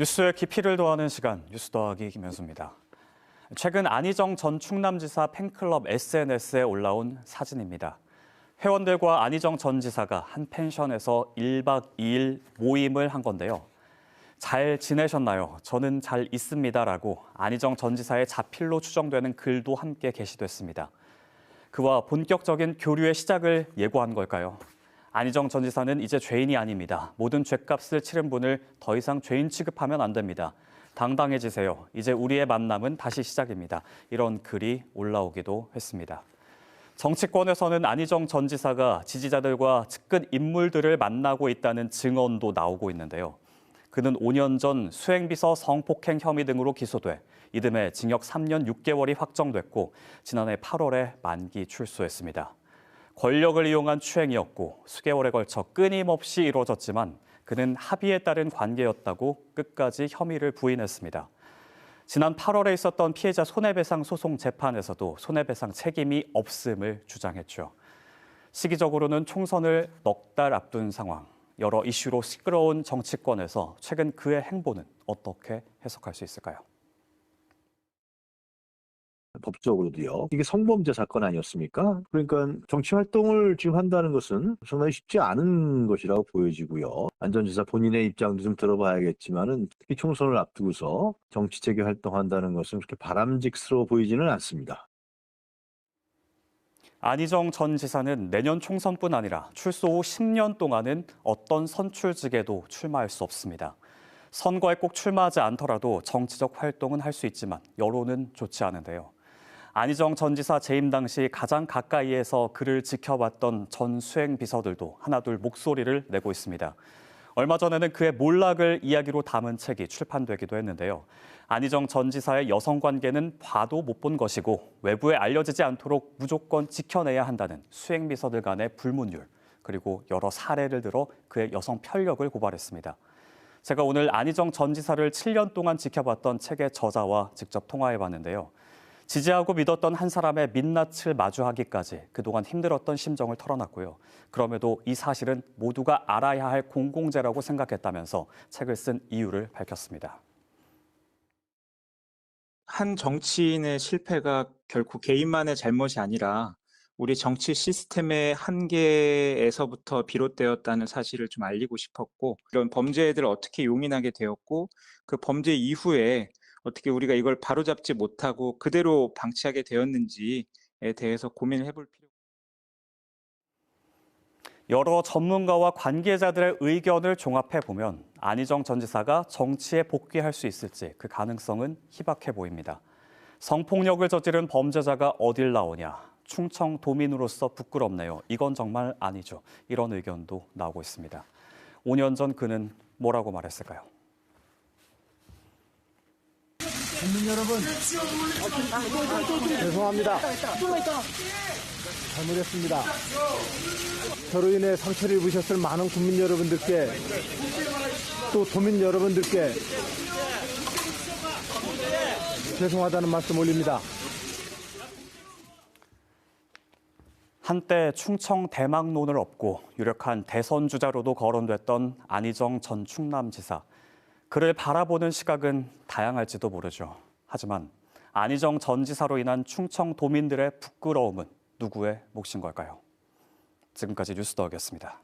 뉴스에 깊이를 더하는 시간, 뉴스 더하기 김현수입니다. 최근 안희정 전 충남지사 팬클럽 SNS에 올라온 사진입니다. 회원들과 안희정 전 지사가 한 펜션에서 1박 2일 모임을 한 건데요. 잘 지내셨나요? 저는 잘 있습니다라고 안희정 전 지사의 자필로 추정되는 글도 함께 게시됐습니다. 그와 본격적인 교류의 시작을 예고한 걸까요? 안희정 전 지사는 이제 죄인이 아닙니다. 모든 죄값을 치른 분을 더 이상 죄인 취급하면 안 됩니다. 당당해지세요. 이제 우리의 만남은 다시 시작입니다. 이런 글이 올라오기도 했습니다. 정치권에서는 안희정 전 지사가 지지자들과 측근 인물들을 만나고 있다는 증언도 나오고 있는데요. 그는 5년 전 수행비서 성폭행 혐의 등으로 기소돼 이듬해 징역 3년 6개월이 확정됐고 지난해 8월에 만기 출소했습니다. 권력을 이용한 추행이었고 수개월에 걸쳐 끊임없이 이루어졌지만 그는 합의에 따른 관계였다고 끝까지 혐의를 부인했습니다. 지난 8월에 있었던 피해자 손해배상 소송 재판에서도 손해배상 책임이 없음을 주장했죠. 시기적으로는 총선을 넉 달 앞둔 상황, 여러 이슈로 시끄러운 정치권에서 최근 그의 행보는 어떻게 해석할 수 있을까요? 법적으로도요. 이게 성범죄 사건 아니었습니까? 그러니까 정치 활동을 지금 한다는 것은 상당히 쉽지 않은 것이라고 보여지고요. 안 전 지사 본인의 입장도 좀 들어봐야겠지만은 특히 총선을 앞두고서 정치적인 활동한다는 것은 그렇게 바람직스러워 보이지는 않습니다. 안희정 전 지사는 내년 총선뿐 아니라 출소 후 10년 동안은 어떤 선출직에도 출마할 수 없습니다. 선거에 꼭 출마하지 않더라도 정치적 활동은 할 수 있지만 여론은 좋지 않은데요. 안희정 전 지사 재임 당시 가장 가까이에서 그를 지켜봤던 전 수행 비서들도 하나둘 목소리를 내고 있습니다. 얼마 전에는 그의 몰락을 이야기로 담은 책이 출판되기도 했는데요. 안희정 전 지사의 여성 관계는 봐도 못 본 것이고 외부에 알려지지 않도록 무조건 지켜내야 한다는 수행 비서들 간의 불문율, 그리고 여러 사례를 들어 그의 여성 편력을 고발했습니다. 제가 오늘 안희정 전 지사를 7년 동안 지켜봤던 책의 저자와 직접 통화해봤는데요. 지지하고 믿었던 한 사람의 민낯을 마주하기까지 그동안 힘들었던 심정을 털어놨고요. 그럼에도 이 사실은 모두가 알아야 할 공공재라고 생각했다면서 책을 쓴 이유를 밝혔습니다. 한 정치인의 실패가 결코 개인만의 잘못이 아니라 우리 정치 시스템의 한계에서부터 비롯되었다는 사실을 좀 알리고 싶었고, 이런 범죄들을 어떻게 용인하게 되었고, 그 범죄 이후에 어떻게 우리가 이걸 바로잡지 못하고 그대로 방치하게 되었는지에 대해서 고민을 해볼 필요가 있습니다. 여러 전문가와 관계자들의 의견을 종합해보면 안희정 전 지사가 정치에 복귀할 수 있을지 그 가능성은 희박해 보입니다. 성폭력을 저지른 범죄자가 어딜 나오냐, 충청 도민으로서 부끄럽네요. 이건 정말 아니죠. 이런 의견도 나오고 있습니다. 5년 전 그는 뭐라고 말했을까요? 국민 여러분, 죄송합니다. 잘못했습니다. 저로 인해 상처를 입으셨을 많은 국민 여러분들께, 또 도민 여러분들께 죄송하다는 말씀 올립니다. 한때 충청 대망론을 업고 유력한 대선 주자로도 거론됐던 안희정 전 충남지사. 그를 바라보는 시각은 다양할지도 모르죠. 하지만 안희정 전 지사로 인한 충청 도민들의 부끄러움은 누구의 몫인 걸까요? 지금까지 뉴스 더였습니다.